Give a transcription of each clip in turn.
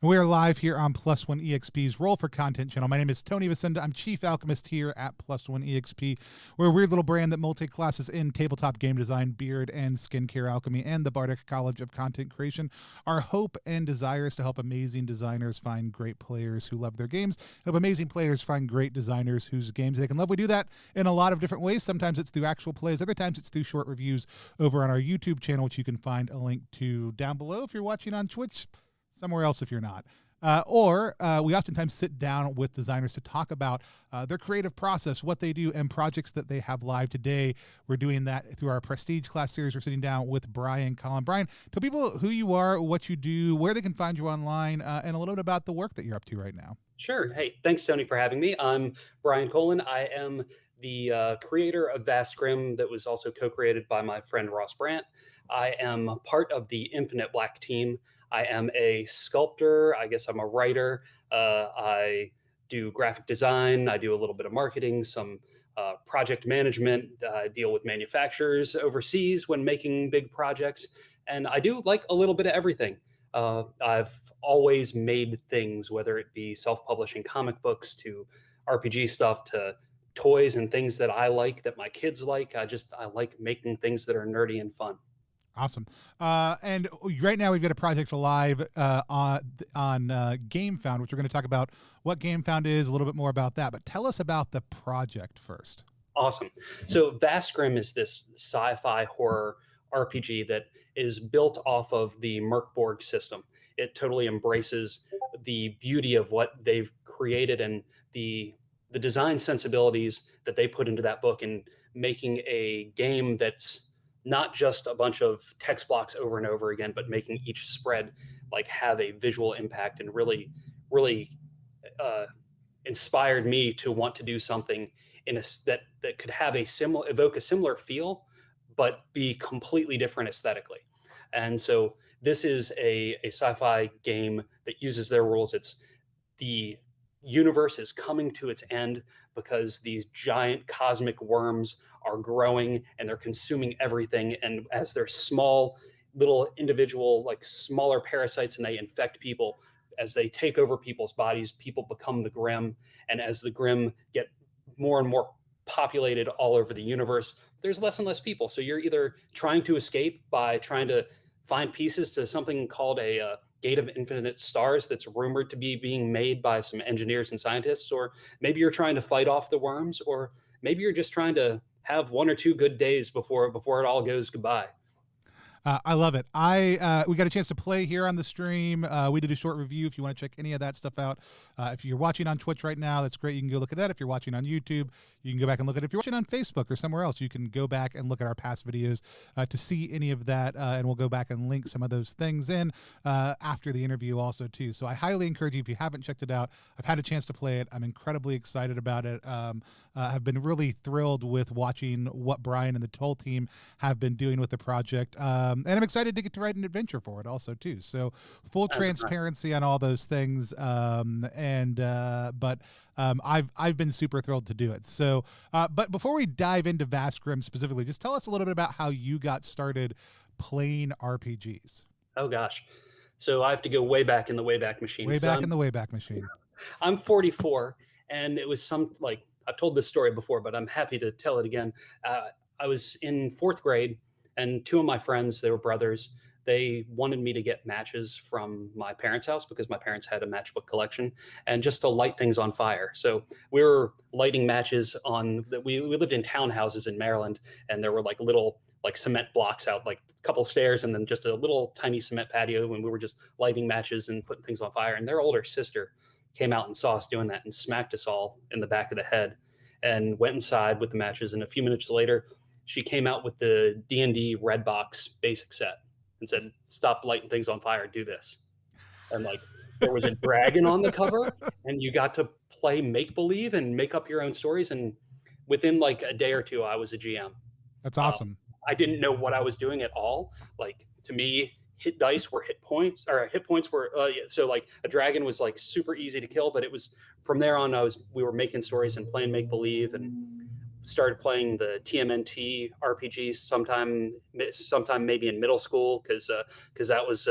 We are live here on Plus One EXP's Roll for Content channel. My name is Tony Vicenda. I'm Chief Alchemist here at Plus One EXP. We're a weird little brand that multi-classes in tabletop game design, beard and skincare alchemy, and the Bardic College of Content Creation. Our hope and desire is to help amazing designers find great players who love their games, help amazing players find great designers whose games they can love. We do that in a lot of different ways. Sometimes it's through actual plays. Other times it's through short reviews over on our YouTube channel, which you can find a link to down below if you're watching on Twitch. Somewhere else if you're not. Or we oftentimes sit down with designers to talk about their creative process, what they do, and projects that they have live today. We're doing that through our Prestige class series. We're sitting down with Brian, Colin. Brian, tell people who you are, what you do, where they can find you online, and a little bit about the work that you're up to right now. Sure. Hey, thanks, Tony, for having me. I'm Brian Colin. I am the creator of Vast Grimm that was also co-created by my friend Ross Brandt. I am part of the Infinite Black team. I am a sculptor. I guess I'm a writer. I do graphic design. I do a little bit of marketing, some project management. I deal with manufacturers overseas when making big projects. And I do like a little bit of everything. I've always made things, whether it be self-publishing comic books to RPG stuff to toys and things that I like, that my kids like. I like making things that are nerdy and fun. Awesome. And right now we've got a project live on Gamefound, which we're going to talk about what Gamefound is, a little bit more about that. But tell us about the project first. Awesome. So Vast Grimm is this sci-fi horror RPG that is built off of the Merkborg system. It totally embraces the beauty of what they've created and the design sensibilities that they put into that book, and making a game that's not just a bunch of text blocks over and over again, but making each spread like have a visual impact, and really inspired me to want to do something that could have evoke a similar feel, but be completely different aesthetically. And so this is a sci-fi game that uses their rules. It's the universe is coming to its end because these giant cosmic worms are growing and they're consuming everything. And as they're small, little individual, like smaller parasites, and they infect people, as they take over people's bodies, people become the Grimm. And as the Grimm get more and more populated all over the universe, there's less and less people. So you're either trying to escape by trying to find pieces to something called a Gate of Infinite Stars that's rumored to be being made by some engineers and scientists, or maybe you're trying to fight off the worms, or maybe you're just trying to have one or two good days before it all goes goodbye. I love it. We got a chance to play here on the stream. We did a short review. If you want to check any of that stuff out, if you're watching on Twitch right now, that's great. You can go look at that. If you're watching on YouTube, you can go back and look at it. If you're watching on Facebook or somewhere else, you can go back and look at our past videos to see any of that. And we'll go back and link some of those things in after the interview also too. So I highly encourage you, if you haven't checked it out. I've had a chance to play it. I'm incredibly excited about it. I've been really thrilled with watching what Brian and the whole team have been doing with the project. And I'm excited to get to write an adventure for it also too. So full transparency on all those things. But I've been super thrilled to do it. So, but before we dive into Vast Grimm specifically, just tell us a little bit about how you got started playing RPGs. Oh gosh. So I have to go way back in the Wayback Machine. Way back in the Wayback Machine. I'm 44, and it was I've told this story before, but I'm happy to tell it again. I was in 4th grade, and two of my friends, they were brothers, they wanted me to get matches from my parents' house because my parents had a matchbook collection, and just to light things on fire. So we were lighting matches we lived in townhouses in Maryland, and there were like little cement blocks out, like a couple stairs, and then just a little tiny cement patio, and we were just lighting matches and putting things on fire. And their older sister came out and saw us doing that and smacked us all in the back of the head and went inside with the matches. And a few minutes later, she came out with the D&D Red Box basic set and said, "Stop lighting things on fire, do this." And there was a dragon on the cover, and you got to play make-believe and make up your own stories. And within a day or two, I was a GM. That's awesome. I didn't know what I was doing at all. To me, hit dice were hit points, or hit points were a dragon was super easy to kill. But it was from there on, we were making stories and playing make believe, and started playing the TMNT RPGs sometime maybe in middle school, because that was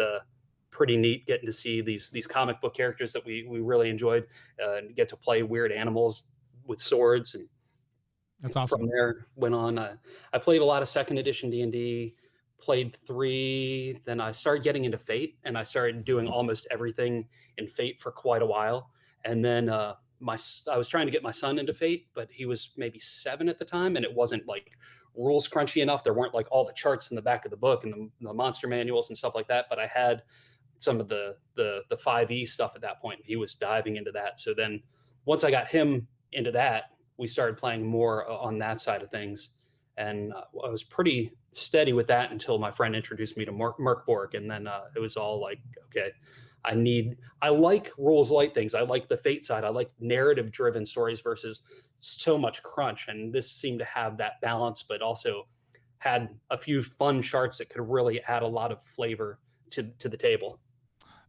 pretty neat getting to see these comic book characters that we really enjoyed, and get to play weird animals with swords. And That's from awesome. there went on. I played a lot of second edition D&D, played 3, then I started getting into Fate, and I started doing almost everything in Fate for quite a while. And then I was trying to get my son into Fate, but he was maybe 7 at the time, and it wasn't like rules crunchy enough. There weren't like all the charts in the back of the book and the monster manuals and stuff like that. But I had some of the 5e stuff at that point. He was diving into that. So then once I got him into that, we started playing more on that side of things. And I was pretty steady with that until my friend introduced me to Merkborg. And then it was all like, okay, I like rules light things. I like the Fate side. I like narrative driven stories versus so much crunch. And this seemed to have that balance, but also had a few fun charts that could really add a lot of flavor to the table.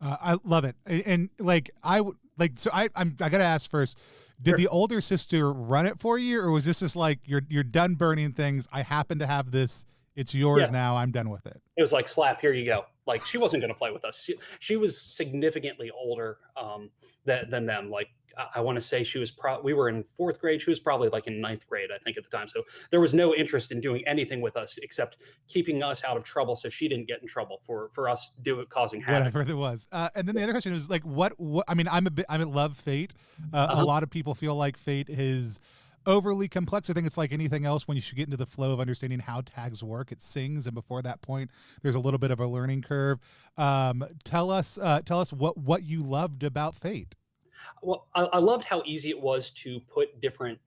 I love it. And like, I gotta ask first, did Sure. the older sister run it for you, or was this just like, you're done burning things, I happen to have this, it's yours Yeah. now, I'm done with it? It was like, slap, here you go. Like, she wasn't going to play with us. She was significantly older than them. Like, I want to say we were in 4th grade. She was probably like in 9th grade, I think, at the time. So there was no interest in doing anything with us except keeping us out of trouble, so she didn't get in trouble for us causing havoc. Whatever it was. And then the other question is like, what, I mean, I love Fate. A Uh-huh. lot of people feel like Fate is overly complex. I think it's like anything else. When you should get into the flow of understanding how tags work, it sings, and before that point, there's a little bit of a learning curve. Tell us what you loved about Fate. Well, I loved how easy it was to put different,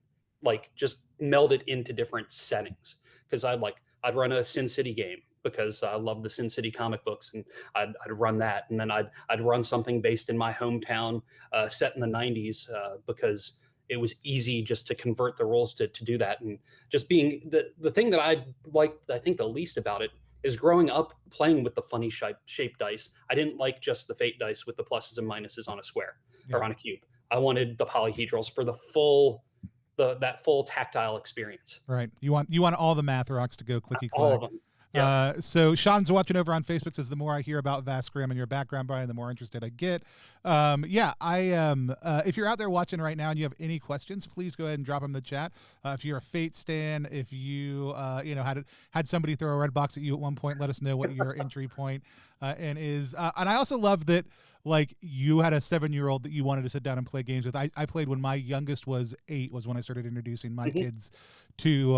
like, just meld it into different settings. Because I'd run a Sin City game because I love the Sin City comic books, and I'd run that, and then I'd run something based in my hometown, set in the '90s, because it was easy just to convert the rules to do that. And just being the thing that I liked, I think, the least about it is growing up playing with the funny shaped dice. I didn't like just the Fate dice with the pluses and minuses on a square Yeah. or on a cube. I wanted the polyhedrals for that full tactile experience. Right. You want all the math rocks to go clicky All clack. of them. Yeah. So Sean's watching over on Facebook, says the more I hear about Vast Grimm and your background, Brian, the more interested I get. If you're out there watching right now and you have any questions, please go ahead and drop them in the chat. If you're a Fate stan, if you had somebody throw a red box at you at one point, let us know what your entry point is. And I also love that, like, you had a 7-year-old that you wanted to sit down and play games with. I played when my youngest was 8, was when I started introducing my kids to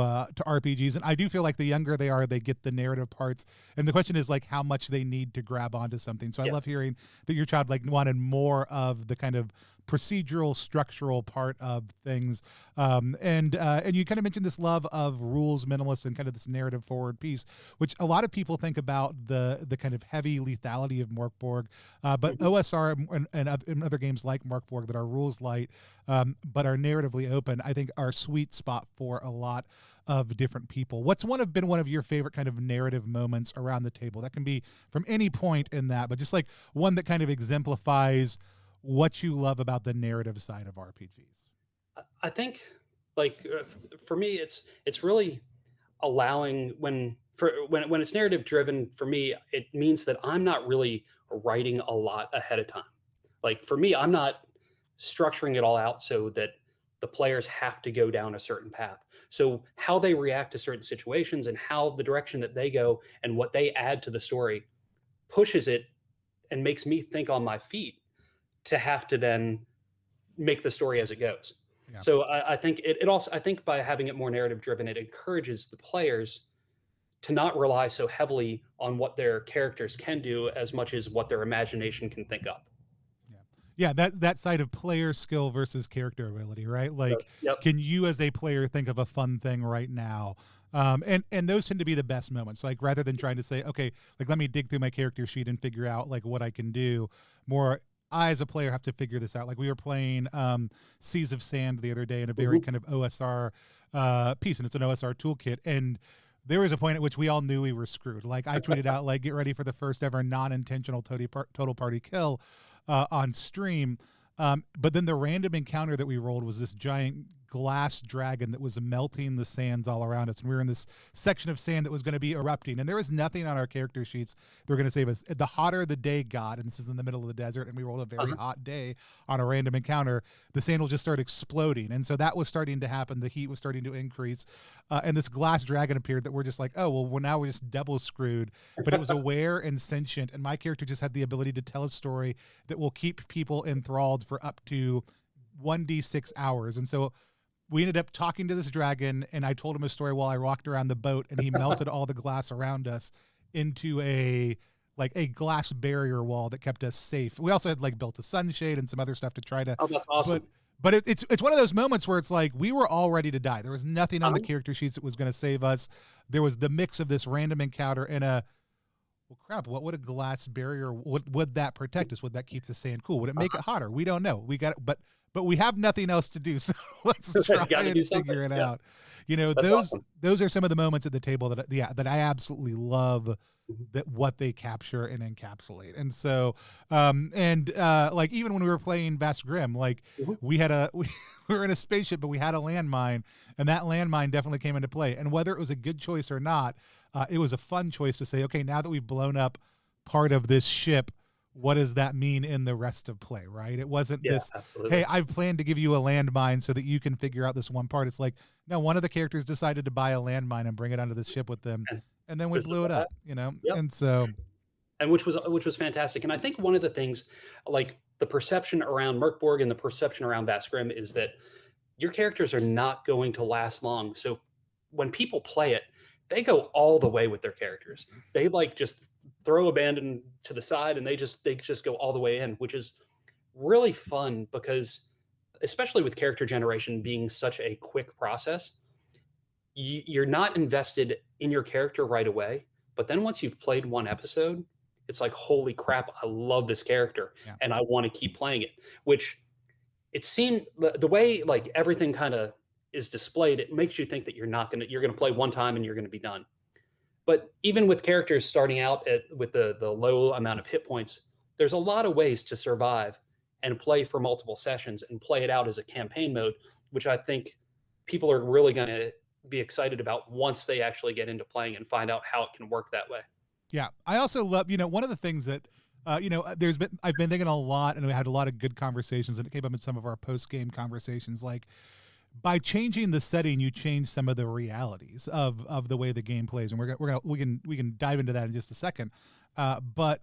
RPGs. And I do feel like the younger they are, they get the narrative parts. And the question is, like, how much they need to grab onto something. So I Yes. love hearing that your child, like, wanted more of the kind of procedural, structural part of things. And you kind of mentioned this love of rules minimalist and kind of this narrative forward piece, which a lot of people think about the kind of heavy lethality of Morkborg, but OSR and other games like Morkborg that are rules light, but are narratively open, I think are sweet spot for a lot of different people. What's been one of your favorite kind of narrative moments around the table? That can be from any point in that, but just like one that kind of exemplifies what you love about the narrative side of RPGs. I think, like, for me, it's really allowing when it's narrative driven. For me, it means that I'm not really writing a lot ahead of time. Like, for me, I'm not structuring it all out so that the players have to go down a certain path. So how they react to certain situations and how the direction that they go and what they add to the story pushes it and makes me think on my feet to have to then make the story as it goes. Yeah. So I think it also, I think by having it more narrative driven, it encourages the players to not rely so heavily on what their characters can do as much as what their imagination can think up. Yeah, that side of player skill versus character ability, right? Like, Yep. can you as a player think of a fun thing right now? And those tend to be the best moments. Like, rather than trying to say, okay, like, let me dig through my character sheet and figure out like what I can do, more I as a player have to figure this out. Like, we were playing Seas of Sand the other day in a very kind of OSR piece, and it's an OSR toolkit, and there was a point at which we all knew we were screwed. Like, I tweeted out, like, get ready for the first ever non-intentional total party kill on stream. But then the random encounter that we rolled was this giant glass dragon that was melting the sands all around us, and we were in this section of sand that was going to be erupting, and there was nothing on our character sheets that were going to save us. The hotter the day got, and this is in the middle of the desert, and we rolled a very hot day on a random encounter, the sand will just start exploding. And so that was starting to happen. The heat was starting to increase, and this glass dragon appeared that we're just like, oh well, now we're just double screwed. But it was aware and sentient, and my character just had the ability to tell a story that will keep people enthralled for up to 1d6 hours. And so we ended up talking to this dragon, and I told him a story while I walked around the boat, and he melted all the glass around us into a glass barrier wall that kept us safe. We also had like built a sunshade and some other stuff to try to. Oh, that's awesome. But it's one of those moments where it's like we were all ready to die. There was nothing on the character sheets that was going to save us. There was the mix of this random encounter and well, crap, what would a glass barrier, would that protect us? Would that keep the sand cool? Would it make it hotter? We don't know. We got it, but we have nothing else to do, so let's try and figure it out. You know, those are some of the moments at the table that I absolutely love, that what they capture and encapsulate. And so like even when we were playing Vast Grimm, like we were in a spaceship, but we had a landmine, and that landmine definitely came into play. And whether it was a good choice or not, it was a fun choice to say, okay, now that we've blown up part of this ship, what does that mean in the rest of play, right? It wasn't hey, I've planned to give you a landmine so that you can figure out this one part. It's like, no, one of the characters decided to buy a landmine and bring it onto the ship with them, and then we blew it up, you know? And so... And which was fantastic. And I think one of the things, like the perception around Merkborg and the perception around Vast Grimm, is that your characters are not going to last long. So when people play it, they go all the way with their characters. They like just throw abandon to the side, and they just go all the way in, which is really fun because, especially with character generation being such a quick process, you're not invested in your character right away. But then once you've played one episode, it's like, holy crap, I love this character and I want to keep playing it. Which it seemed, the way like everything kind of is displayed, it makes you think that you're going to play one time and you're going to be done. But even with characters starting out with the low amount of hit points, there's a lot of ways to survive and play for multiple sessions and play it out as a campaign mode, which I think people are really going to be excited about once they actually get into playing and find out how it can work that way. Yeah. I also love, one of the things that, I've been thinking a lot, and we had a lot of good conversations, and it came up in some of our post-game conversations, like, by changing the setting, you change some of the realities of the way the game plays, and we can dive into that in just a second. But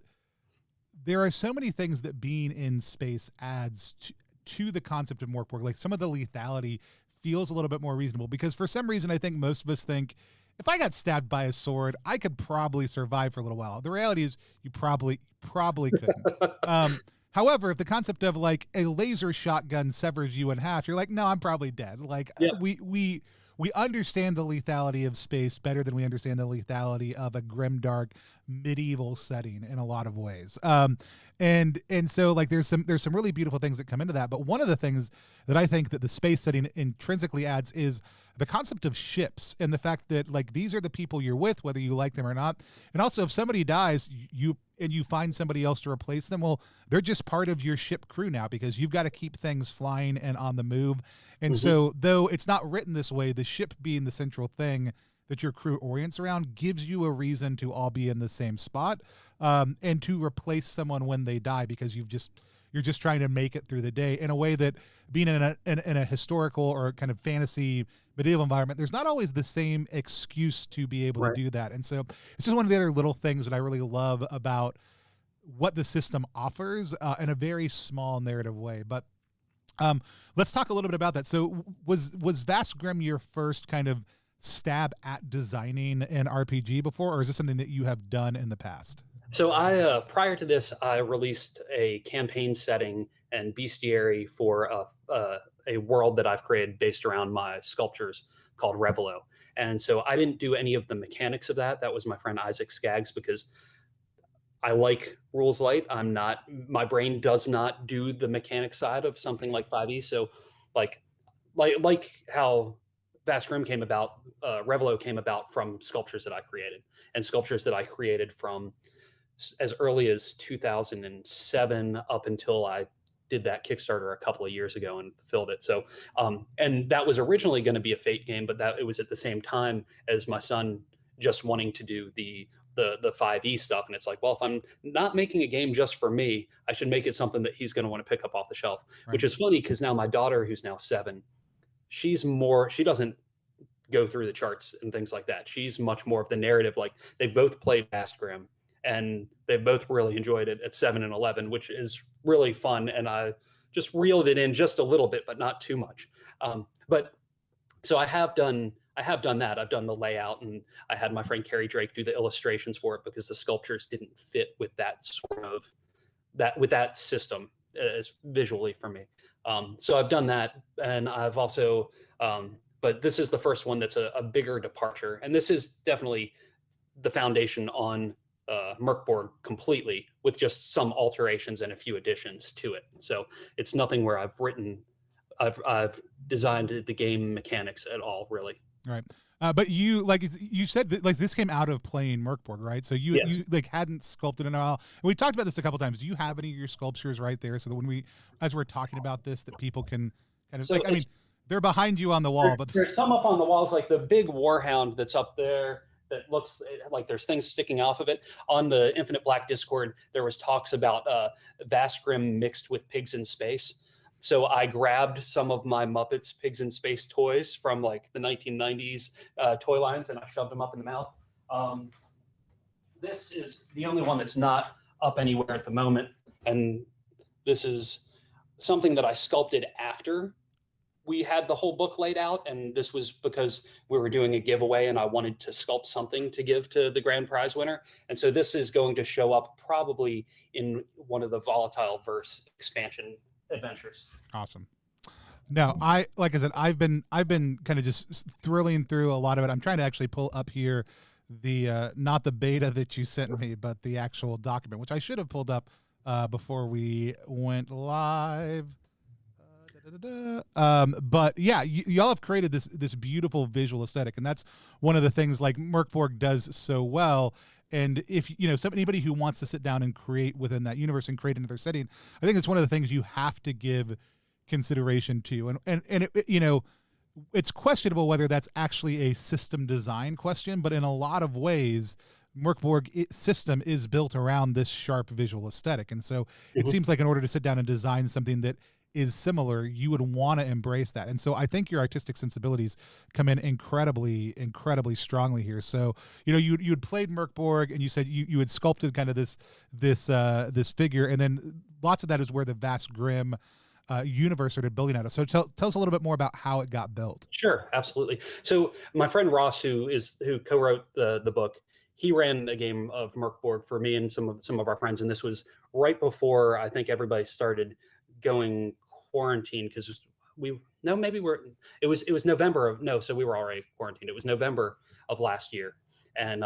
there are so many things that being in space adds to the concept of Morkborg. Like some of the lethality feels a little bit more reasonable, because for some reason I think most of us think, if I got stabbed by a sword, I could probably survive for a little while. The reality is you probably couldn't. However, if the concept of like a laser shotgun severs you in half, you're like, no, I'm probably dead. Like we understand the lethality of space better than we understand the lethality of a grimdark medieval setting in a lot of ways. And so like there's some really beautiful things that come into that. But one of the things that I think that the space setting intrinsically adds is the concept of ships, and the fact that like these are the people you're with, whether you like them or not. And also, if somebody dies, you find somebody else to replace them, well, they're just part of your ship crew now, because you've got to keep things flying and on the move. And so, though it's not written this way, the ship being the central thing that your crew orients around gives you a reason to all be in the same spot, and to replace someone when they die, because you're just trying to make it through the day in a way that, being in a historical or kind of fantasy medieval environment, there's not always the same excuse to be able to do that. And so it's just one of the other little things that I really love about what the system offers, in a very small narrative way. But let's talk a little bit about that. So was Vast Grimm your first kind of stab at designing an RPG before, or is this something that you have done in the past? So I, prior to this, I released a campaign setting and bestiary for a world that I've created based around my sculptures called Revelo. And so I didn't do any of the mechanics of that. That was my friend Isaac Skaggs, because I like rules light. My brain does not do the mechanic side of something like 5e. So like how Vast Grimm came about, Revelo came about from sculptures that I created, and sculptures that I created from as early as 2007 up until I did that Kickstarter a couple of years ago and fulfilled it. So, and that was originally going to be a Fate game, but that it was at the same time as my son just wanting to do the 5e stuff. And it's like, well, if I'm not making a game just for me, I should make it something that he's going to want to pick up off the shelf. Right. Which is funny because now my daughter, who's now 7, she doesn't go through the charts and things like that. She's much more of the narrative. Like, they've both played Vast Grimm and they both really enjoyed it at 7 and 11, which is really fun. And I just reeled it in just a little bit, but not too much. But so I have done that. I've done the layout, and I had my friend Carrie Drake do the illustrations for it because the sculptures didn't fit with that sort of with that system as visually for me. So I've done that, and I've also, but this is the first one that's a bigger departure, and this is definitely the foundation on Merkborg completely, with just some alterations and a few additions to it. So it's nothing where I've designed the game mechanics at all, really. Right. But you, like you said, like this came out of playing Merkborg, right? So you like hadn't sculpted in a while. And we talked about this a couple times. Do you have any of your sculptures right there, so that when as we're talking about this, that people can kind of, so like, I mean, they're behind you on the wall, but there's some up on the walls, like the big Warhound that's up there that looks like there's things sticking off of it. On the Infinite Black Discord, there was talks about Vast Grimm mixed with Pigs in Space. So I grabbed some of my Muppets Pigs in Space toys from like the 1990s toy lines, and I shoved them up in the mouth. This is the only one that's not up anywhere at the moment. And this is something that I sculpted after we had the whole book laid out. And this was because we were doing a giveaway and I wanted to sculpt something to give to the grand prize winner. And so this is going to show up probably in one of the Volatile Verse expansion adventures. Awesome. No, like I said, I've been kind of just thrilling through a lot of it. I'm trying to actually pull up here the not the beta that you sent me, but the actual document, which I should have pulled up before we went live. But yeah, y'all have created this beautiful visual aesthetic, and that's one of the things like Merkborg does so well. And if anybody who wants to sit down and create within that universe and create another setting, I think it's one of the things you have to give consideration to. And it's questionable whether that's actually a system design question, but in a lot of ways, Merkborg system is built around this sharp visual aesthetic. And so it seems like in order to sit down and design something that is similar, you would want to embrace that. And so I think your artistic sensibilities come in incredibly, incredibly strongly here. So, you had played Merkborg, and you said you had sculpted kind of this figure, and then lots of that is where the Vast Grimm universe started building out of. So tell us a little bit more about how it got built. Sure, absolutely. So my friend Ross, who co-wrote the book, he ran a game of Merkborg for me and some of our friends, and this was right before I think everybody started going quarantine, because it was November so we were already quarantined. It was November of last year, and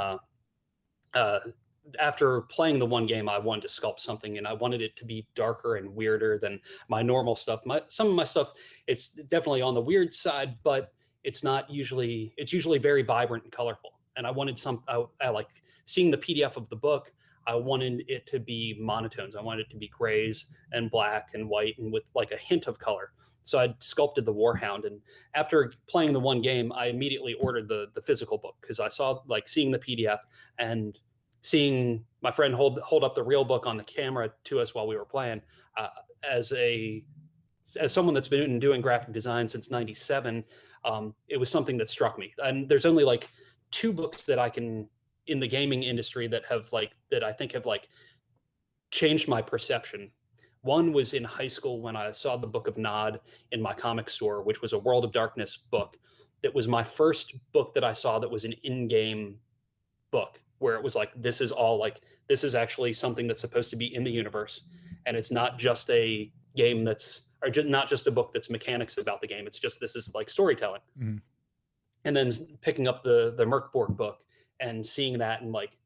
after playing the one game, I wanted to sculpt something, and I wanted it to be darker and weirder than my normal stuff. Some of my stuff, it's definitely on the weird side, but it's usually very vibrant and colorful. And I wanted I like seeing the PDF of the book. I wanted it to be monotones. I wanted it to be grays and black and white and with like a hint of color. So I sculpted the Warhound. And after playing the one game, I immediately ordered the physical book, because I saw, like, seeing the PDF and seeing my friend hold up the real book on the camera to us while we were playing. As someone that's been doing graphic design since '97, it was something that struck me. And there's only like 2 books that I can in the gaming industry that I think have changed my perception. One was in high school when I saw the Book of Nod in my comic store, which was a World of Darkness book. That was my first book that I saw that was an in-game book, where it was like, this is actually something that's supposed to be in the universe. And it's not just a game not just a book that's mechanics about the game. It's just, this is like storytelling. Mm-hmm. And then picking up the Merkborg book and seeing that and like,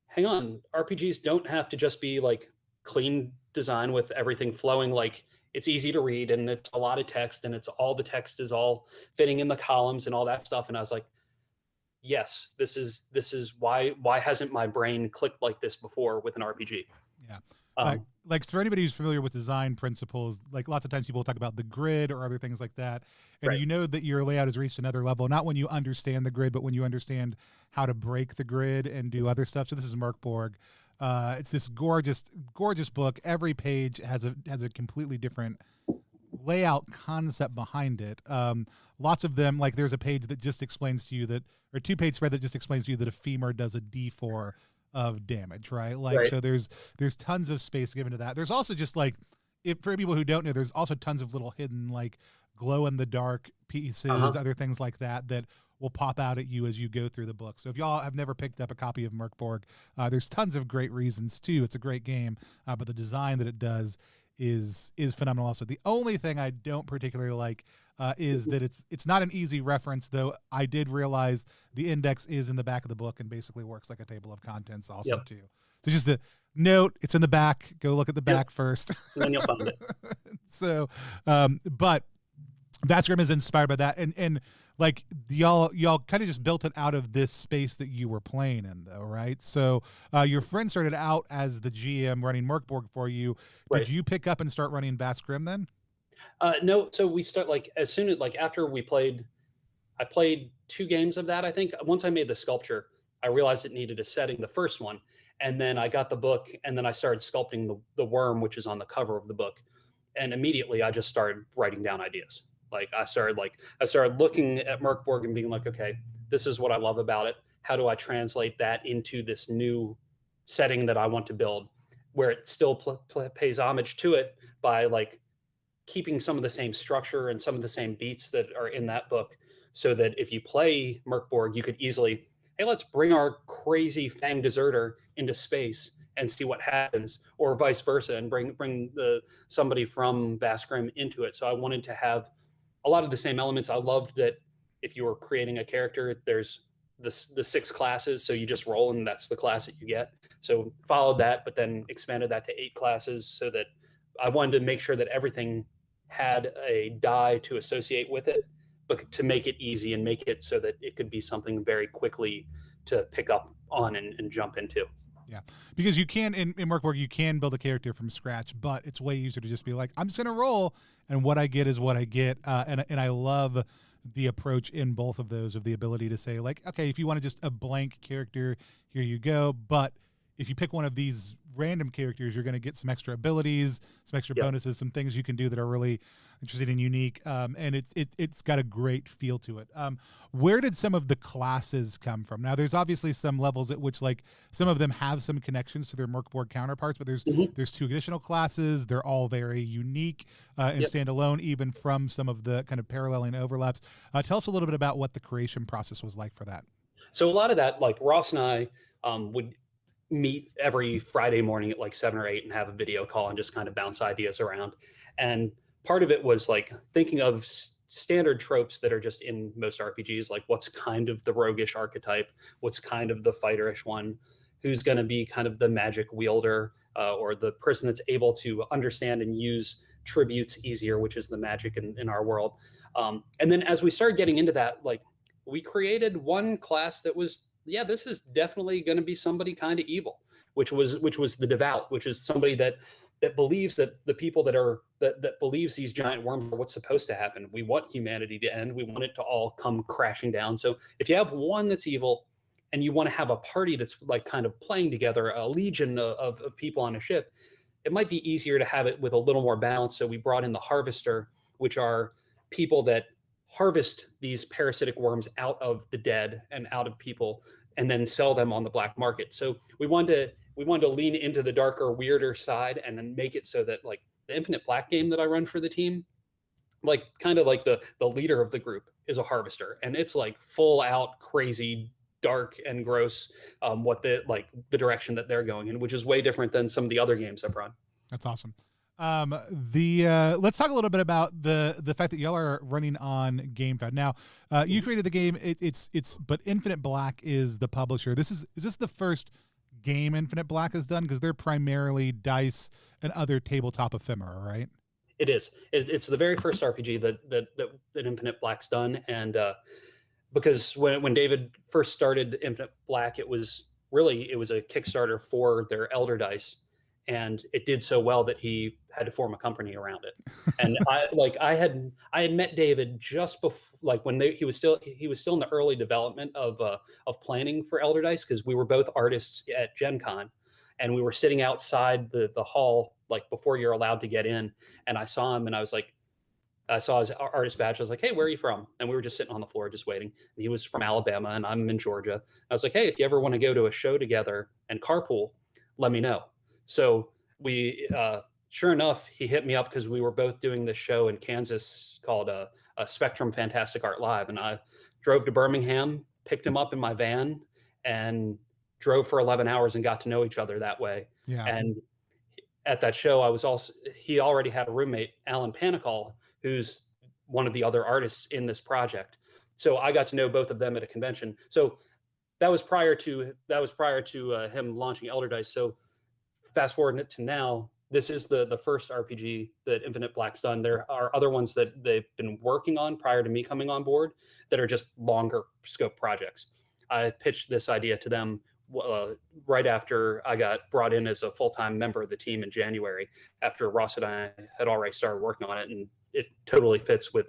hang on, RPGs don't have to just be like clean design with everything flowing. Like, it's easy to read, and it's a lot of text, and the text is all fitting in the columns and all that stuff. And I was like, yes, this is why hasn't my brain clicked like this before with an RPG? Yeah. Um, Like for anybody who's familiar with design principles, like lots of times people talk about the grid or other things like that, and right, you know that your layout has reached another level, not when you understand the grid, but when you understand how to break the grid and do other stuff. So this is Merkborg. It's this gorgeous book. Every page has a completely different layout concept behind it. Lots of them, like there's a page that just explains to you that, or 2-page spread that just explains to you that a femur does a D4 of damage, right? Like, right, so there's tons of space given to that. There's also just like, if for people who don't know, there's also tons of little hidden like glow in the dark pieces, uh-huh, other things like that that will pop out at you as you go through the book. So if y'all have never picked up a copy of Merkborg, there's tons of great reasons too. It's a great game, but the design that it does is phenomenal. Also, the only thing I don't particularly like is that it's not an easy reference, though. I did realize the index is in the back of the book and basically works like a table of contents also yep, too. So just a note, it's in the back. Go look at the yep, back first. and then you'll find it. So, but Vast Grimm is inspired by that, and like y'all kind of just built it out of this space that you were playing in, though, right? So your friend started out as the GM running Merkborg for you. Did Right. you pick up and start running Vast Grimm then? No, so we start like as soon as like after we played, I played 2 games of that. I think once I made the sculpture, I realized it needed a setting, the first one, and then I got the book, and then I started sculpting the worm, which is on the cover of the book, and immediately I just started writing down ideas. I started looking at Merkborg and being like, okay, this is what I love about it. How do I translate that into this new setting that I want to build, where it still pays homage to it by like keeping some of the same structure and some of the same beats that are in that book, so that if you play Merkborg, you could easily, hey, let's bring our crazy Fang deserter into space and see what happens, or vice versa, and bring the somebody from Vast Grimm into it. So I wanted to have a lot of the same elements. I loved that if you were creating a character, there's the 6 classes, so you just roll and that's the class that you get. So followed that, but then expanded that to 8 classes, so that I wanted to make sure that everything had a die to associate with it, but to make it easy and make it so that it could be something very quickly to pick up on and jump into. Yeah, because you can in Merkborg you can build a character from scratch, but it's way easier to just be like, I'm just gonna roll, and what I get is what I get. And I love the approach in both of those, of the ability to say like, okay, if you want to just a blank character, here you go. But if you pick one of these random characters, you're going to get some extra abilities, some extra Yep. bonuses, some things you can do that are really interesting and unique. And it's got a great feel to it. Where did some of the classes come from? Now, there's obviously some levels at which like some of them have some connections to their Merkborg counterparts, but Mm-hmm. there's 2 additional classes. They're all very unique and Yep. standalone, even from some of the kind of paralleling overlaps. Tell us a little bit about what the creation process was like for that. So a lot of that, like Ross and I would meet every Friday morning at like 7 or 8 and have a video call and just kind of bounce ideas around. And part of it was like thinking of standard tropes that are just in most RPGs, like what's kind of the roguish archetype, what's kind of the fighterish one, who's going to be kind of the magic wielder, or the person that's able to understand and use tributes easier, which is the magic in our world. And then as we started getting into that, like we created one class that was, yeah, this is definitely going to be somebody kind of evil, which was the devout, which is somebody that believes that the people that believes these giant worms are what's supposed to happen. We want humanity to end. We want it to all come crashing down. So if you have one that's evil and you want to have a party that's like kind of playing together, a legion of people on a ship, it might be easier to have it with a little more balance. So we brought in the harvester, which are people that harvest these parasitic worms out of the dead and out of people, and then sell them on the black market. So we wanted to lean into the darker, weirder side, and then make it so that like the Infinite Black game that I run for the team, like kind of like the leader of the group is a harvester, and it's like full out crazy dark and gross, what the direction that they're going in, which is way different than some of the other games I've run. That's awesome. The let's talk a little bit about the fact that y'all are running on Gamefound. Now, you created the game. It's but Infinite Black is the publisher. Is this the first game Infinite Black has done? Because they're primarily dice and other tabletop ephemera, right? It is. It's the very first RPG that Infinite Black's done, and because when David first started Infinite Black, it was a Kickstarter for their Elder Dice, and it did so well that he had to form a company around it. And I had met David just before, like when he was still in the early development of planning for Elder Dice, because we were both artists at Gen Con, and we were sitting outside the hall like before you're allowed to get in, and I saw him, and I was like, I saw his artist badge. I was like, "Hey, where are you from?" And we were just sitting on the floor, just waiting. And he was from Alabama, and I'm in Georgia. I was like, "Hey, if you ever want to go to a show together and carpool, let me know." So sure enough, he hit me up because we were both doing this show in Kansas called a Spectrum Fantastic Art Live, and I drove to Birmingham, picked him up in my van, and drove for 11 hours and got to know each other that way. Yeah. And at that show, he already had a roommate, Alan Panicall, who's one of the other artists in this project. So I got to know both of them at a convention. So that was prior to him launching Elder Dice. So fast forward to now, this is the first RPG that Infinite Black's done. There are other ones that they've been working on prior to me coming on board that are just longer scope projects. I pitched this idea to them right after I got brought in as a full-time member of the team in January, after Ross and I had already started working on it, and it totally fits with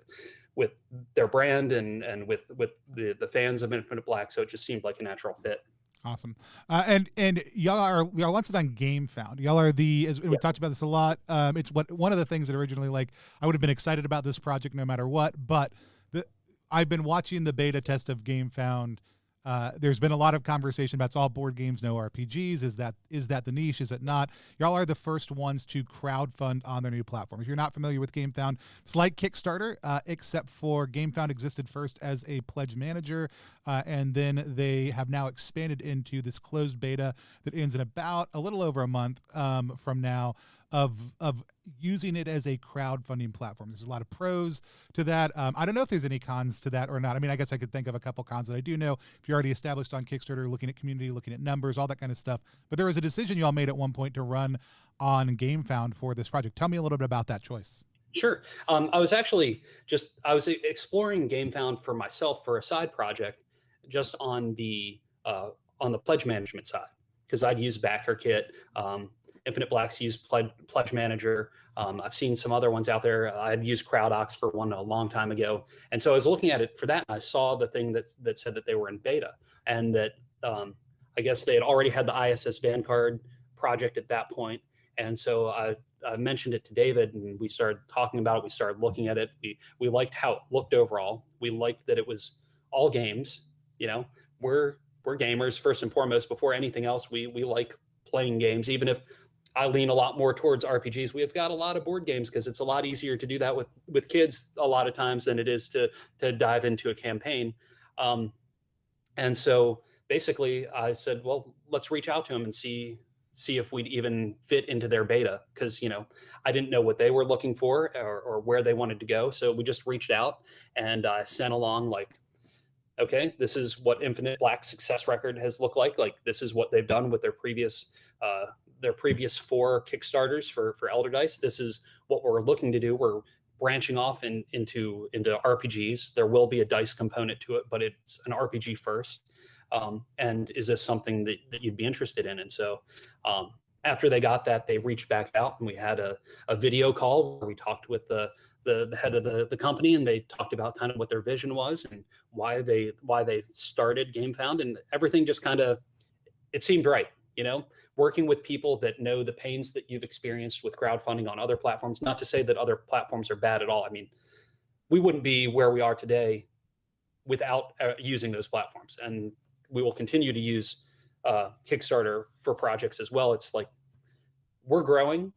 their brand and with the fans of Infinite Black. So it just seemed like a natural fit. Awesome. And y'all launched it on Gamefound. Y'all are we talked about this a lot. It's one of the things that originally, like, I would have been excited about this project no matter what, but I've been watching the beta test of Gamefound. There's been a lot of conversation about it's all board games, no RPGs. Is that the niche? Is it not? Y'all are the first ones to crowdfund on their new platform. If you're not familiar with Gamefound, it's like Kickstarter, except for Gamefound existed first as a pledge manager, and then they have now expanded into this closed beta that ends in about a little over a month from now, of using it as a crowdfunding platform. There's a lot of pros to that. I don't know if there's any cons to that or not. I mean, I guess I could think of a couple cons that I do know. If you're already established on Kickstarter, looking at community, looking at numbers, all that kind of stuff. But there was a decision you all made at one point to run on Gamefound for this project. Tell me a little bit about that choice. Sure. I was exploring Gamefound for myself for a side project, just on the pledge management side, because I'd use BackerKit. Infinite Black's used Pledge Manager. I've seen some other ones out there. I'd used CrowdOx for one a long time ago. And so I was looking at it for that, and I saw the thing that said that they were in beta, and that I guess they had already had the ISS Vanguard project at that point. And so I mentioned it to David, and we started talking about it. We started looking at it. We liked how it looked overall. We liked that it was all games. You know, we're gamers first and foremost. Before anything else, we like playing games, even if I lean a lot more towards RPGs. We have got a lot of board games because it's a lot easier to do that with kids a lot of times than it is to dive into a campaign. And so basically I said, well, let's reach out to them and see if we'd even fit into their beta, because, you know, I didn't know what they were looking for or where they wanted to go. So we just reached out, and I sent along, like, okay, this is what Infinite Black's success record has looked like. Like, this is what they've done with their previous 4 Kickstarters for Elder Dice. This is what we're looking to do. We're branching off into RPGs. There will be a dice component to it, but it's an RPG first. And is this something that you'd be interested in? And so after they got that, they reached back out, and we had a video call where we talked with the head of the company, and they talked about kind of what their vision was and why they started Gamefound, and everything just kind of, it seemed right. You know, working with people that know the pains that you've experienced with crowdfunding on other platforms, not to say that other platforms are bad at all. I mean, we wouldn't be where we are today without using those platforms. And we will continue to use Kickstarter for projects as well. It's like, we're growing,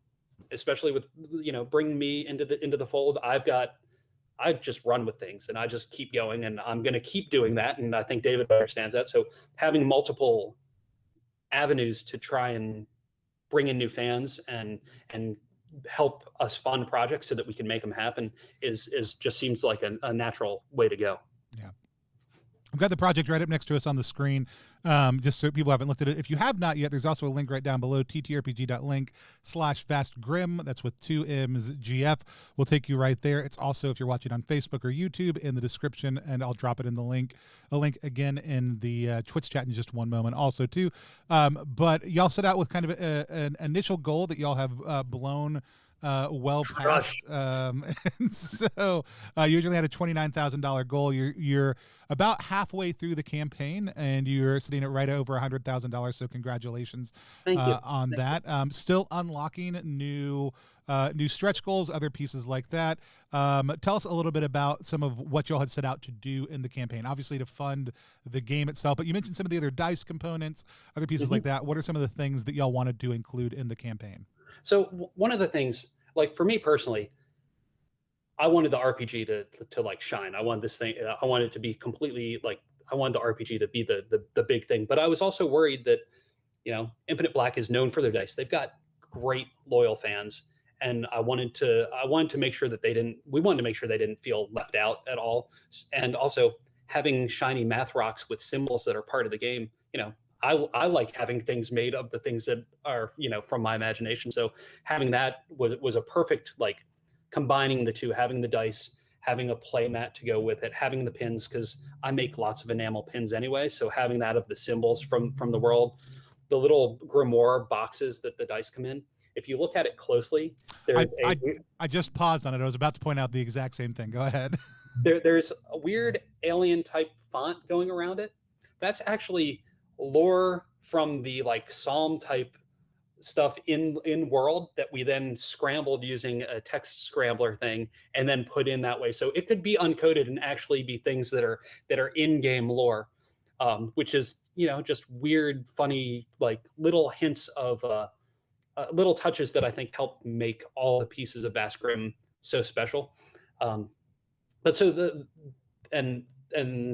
especially with, you know, bringing me into the fold. I just run with things, and I just keep going, and I'm going to keep doing that. And I think David understands that. So having multiple avenues to try and bring in new fans and help us fund projects so that we can make them happen is just seems like a natural way to go. Yeah. I've got the project right up next to us on the screen, just so people haven't looked at it. If you have not yet, there's also a link right down below, ttrpg.link /Vast Grimm. That's with 2 M's GF. We'll take you right there. It's also, if you're watching on Facebook or YouTube, in the description, and I'll drop it in the link. A link again in the Twitch chat in just one moment also too. But y'all set out with kind of an initial goal that y'all have blown well past, and so you originally had a $29,000 goal. You're about halfway through the campaign, and you're sitting at right over $100,000. So congratulations on that. Still unlocking new stretch goals, other pieces like that. Tell us a little bit about some of what y'all had set out to do in the campaign. Obviously, to fund the game itself, but you mentioned some of the other dice components, other pieces like that. What are some of the things that y'all wanted to include in the campaign? So one of the things, like for me personally, I wanted the RPG to like shine. I wanted this thing. I wanted it to be completely like, I wanted the RPG to be the big thing. But I was also worried that, Infinite Black is known for their dice. They've got great loyal fans, and I wanted to make sure that we wanted to make sure they didn't feel left out at all. And also having shiny math rocks with symbols that are part of the game. I like having things made of the things that are, from my imagination. So having that was a perfect, like, combining the two, having the dice, having a play mat to go with it, having the pins, because I make lots of enamel pins anyway. So having that of the symbols from the world, the little grimoire boxes that the dice come in. If you look at it closely, I just paused on it. I was about to point out the exact same thing. Go ahead. There's a weird alien type font going around it. That's actually lore from the like Psalm type stuff in world that we then scrambled using a text scrambler thing and then put in that way. So it could be uncoded and actually be things that are in-game lore, which is, just weird, funny, like little hints of little touches that I think help make all the pieces of Vast Grimm so special. But so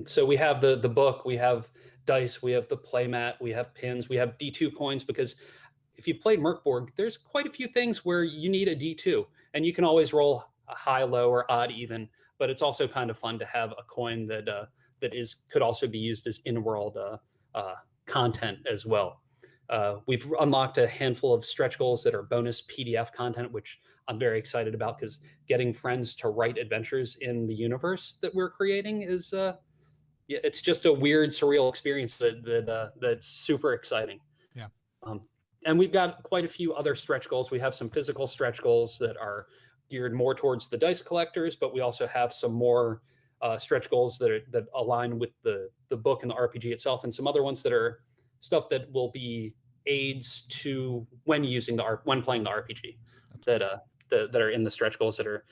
so we have the book, we have dice, we have the playmat, we have pins, we have D2 coins, because if you've played Merkborg, there's quite a few things where you need a D2, and you can always roll a high, low, or odd even, but it's also kind of fun to have a coin that could also be used as in-world content as well. We've unlocked a handful of stretch goals that are bonus PDF content, which I'm very excited about, because getting friends to write adventures in the universe that we're creating is it's just a weird, surreal experience that's super exciting. Yeah. And we've got quite a few other stretch goals. We have some physical stretch goals that are geared more towards the dice collectors, but we also have some more stretch goals that align with the book and the RPG itself, and some other ones that are stuff that will be aids to when playing the RPG that are in the stretch goals that are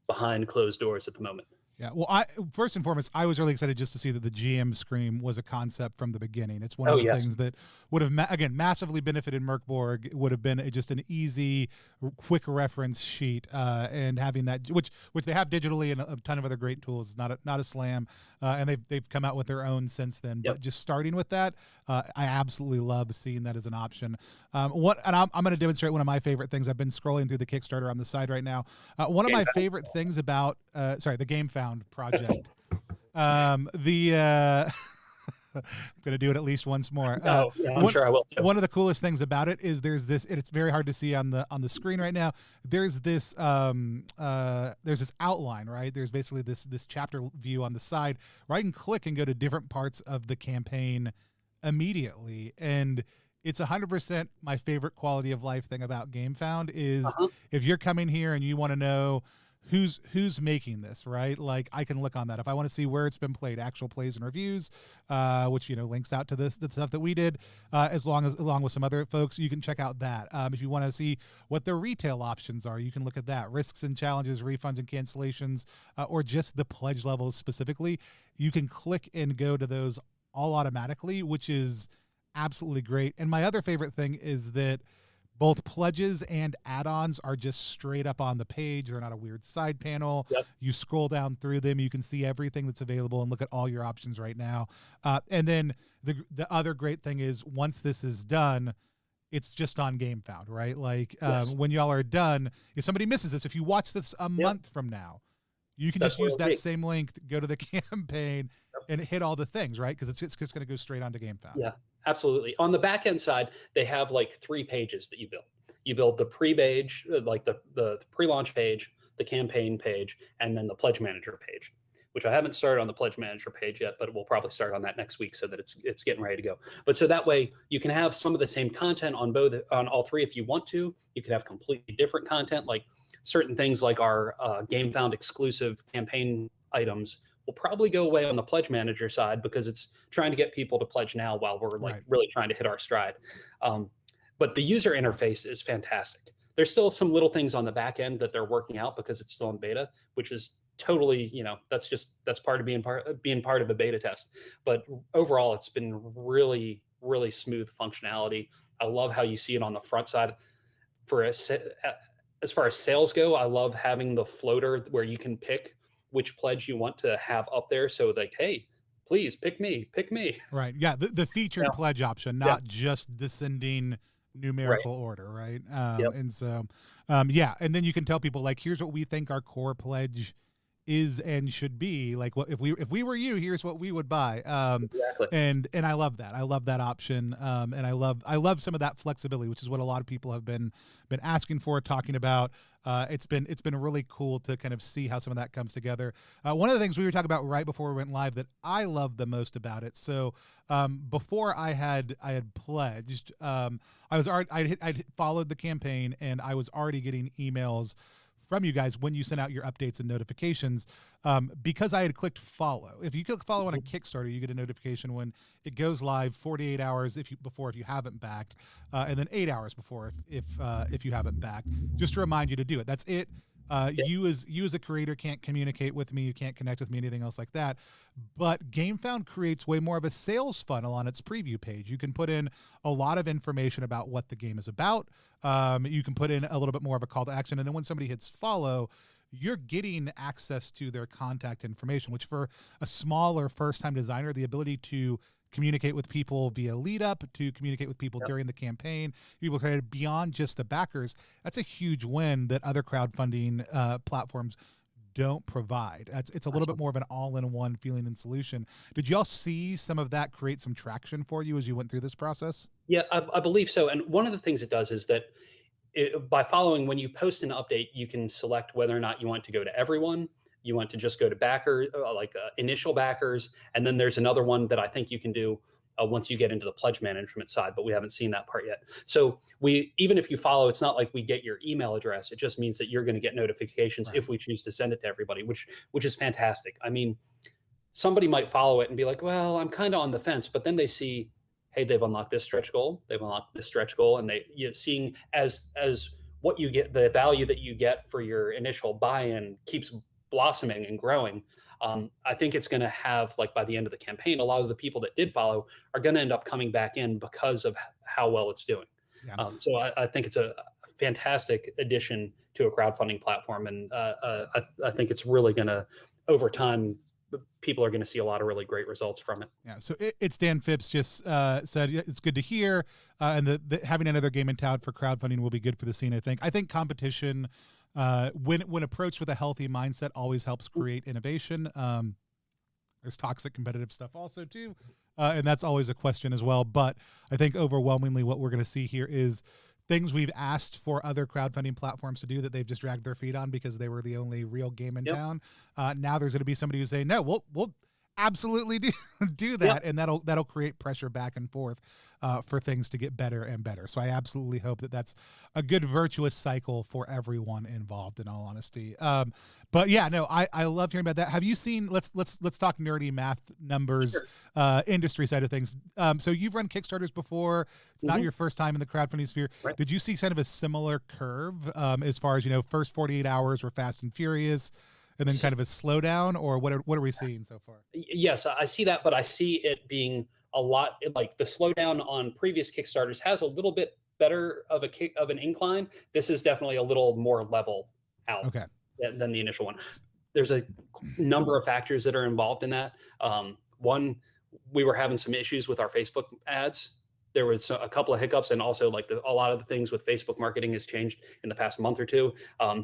behind closed doors at the moment. Yeah, well, first and foremost, I was really excited just to see that the GM screen was a concept from the beginning. It's one of the things that would have, massively benefited Merkborg. It would have been just an easy, quick reference sheet, and having that, which they have digitally, and a ton of other great tools. It's not a slam, and they've come out with their own since then. But just starting with that, I absolutely love seeing that as an option. I'm going to demonstrate one of my favorite things. I've been scrolling through the Kickstarter on the side right now. One of my favorite things about the Gamefound project. I'm going to do it at least once more. I'm sure I will too. One of the coolest things about it is there's this, and it's very hard to see on the screen right now. There's this outline, right? There's basically this chapter view on the side where I can click and go to different parts of the campaign immediately. And it's 100% my favorite quality of life thing about Gamefound is if you're coming here and you want to know who's making this, right? Like, I can look on that. If I want to see where it's been played, actual plays and reviews, which, links out to the stuff that we did, along with some other folks, you can check out that. If you want to see what the retail options are, you can look at that. Risks and challenges, refunds and cancellations, or just the pledge levels specifically. You can click and go to those all automatically, which is absolutely great. And my other favorite thing is that both pledges and add-ons are just straight up on the page. They're not a weird side panel. Yep. You scroll down through them, you can see everything that's available and look at all your options right now. And then the other great thing is, once this is done, it's just on Gamefound, right? Like, when y'all are done, if somebody misses this, if you watch this a month from now, you can just use that same link to go to the campaign and hit all the things, right? Because it's just going to go straight onto Gamefound. Yeah, absolutely. On the back end side, they have like 3 pages that you build. You build the pre-page, like the pre-launch page, the campaign page, and then the pledge manager page, which I haven't started on the pledge manager page yet, but we'll probably start on that next week so that it's getting ready to go. But so that way you can have some of the same content on all 3 if you want to. You can have completely different content, like certain things like our Gamefound exclusive campaign items will probably go away on the pledge manager side because it's trying to get people to pledge now while we're like really trying to hit our stride. But the user interface is fantastic. There's still some little things on the back end that they're working out because it's still in beta, which is totally, that's part of being part of a beta test. But overall, it's been really, really smooth functionality. I love how you see it on the front side. As far as sales go, I love having the floater where you can pick which pledge you want to have up there. So like, hey, please pick me. Right. Yeah. The featured pledge option, not just descending numerical order, right? And so yeah, and then you can tell people like, here's what we think our core pledge is and should be. Like, what if we were you, here's what we would buy. Exactly. And I love that. I love that option. And I love some of that flexibility, which is what a lot of people have been asking for, talking about. It's been really cool to kind of see how some of that comes together. One of the things we were talking about right before we went live that I love the most about it. So before I had pledged, I'd followed the campaign and I was already getting emails from you guys when you sent out your updates and notifications, because I had clicked follow. If you click follow on a Kickstarter, you get a notification when it goes live 48 hours if you haven't backed, and then 8 hours before if you haven't backed, just to remind you to do it. That's it. You as a creator can't communicate with me. You can't connect with me, anything else like that. But Gamefound creates way more of a sales funnel on its preview page. You can put in a lot of information about what the game is about. You can put in a little bit more of a call to action. And then when somebody hits follow, you're getting access to their contact information, which for a smaller first-time designer, the ability to communicate with people via lead up, to communicate with people during the campaign, people created beyond just the backers. That's a huge win that other crowdfunding platforms don't provide. It's a little bit more of an all-in-one feeling and solution. Did y'all see some of that create some traction for you as you went through this process? Yeah, I believe so. And one of the things it does is that by following, when you post an update, you can select whether or not you want to go to everyone. You want to just go to backers, initial backers, and then there's another one that I think you can do once you get into the pledge management side, but we haven't seen that part yet. So even if you follow, it's not like we get your email address. It just means that you're going to get notifications if we choose to send it to everybody, which is fantastic. I mean, somebody might follow it and be like, well, I'm kind of on the fence, but then they see, hey, they've unlocked this stretch goal, and seeing as what you get, the value that you get for your initial buy-in keeps blossoming and growing. I think it's going to have, like, by the end of the campaign, a lot of the people that did follow are going to end up coming back in because of how well it's doing. Yeah. So I think it's a fantastic addition to a crowdfunding platform. And I think it's really going to, over time, people are going to see a lot of really great results from it. Yeah. So it's Dan Phipps just said it's good to hear. And having another game in town for crowdfunding will be good for the scene, I think competition, when approached with a healthy mindset, always helps create innovation. There's toxic competitive stuff also too, and that's always a question as well. But I think overwhelmingly what we're going to see here is things we've asked for other crowdfunding platforms to do that they've just dragged their feet on because they were the only real game in town. Now there's going to be somebody who's saying, no, we'll absolutely do that. And that'll create pressure back and forth for things to get better and better. So I absolutely hope that that's a good virtuous cycle for everyone involved, in all honesty. But yeah, no, I love hearing about that. Have you seen, let's talk nerdy math numbers, industry side of things. So you've run Kickstarters before. It's not your first time in the crowdfunding sphere. Right. Did you see kind of a similar curve as far as, first 48 hours were fast and furious, and then kind of a slowdown, or what are we seeing so far? Yes, I see that, but I see it being a lot like the slowdown on previous Kickstarters has a little bit better of an incline. This is definitely a little more level out than the initial one. There's a number of factors that are involved in that. One, we were having some issues with our Facebook ads. there was a couple of hiccups, and also like a lot of the things with Facebook marketing has changed in the past month or two.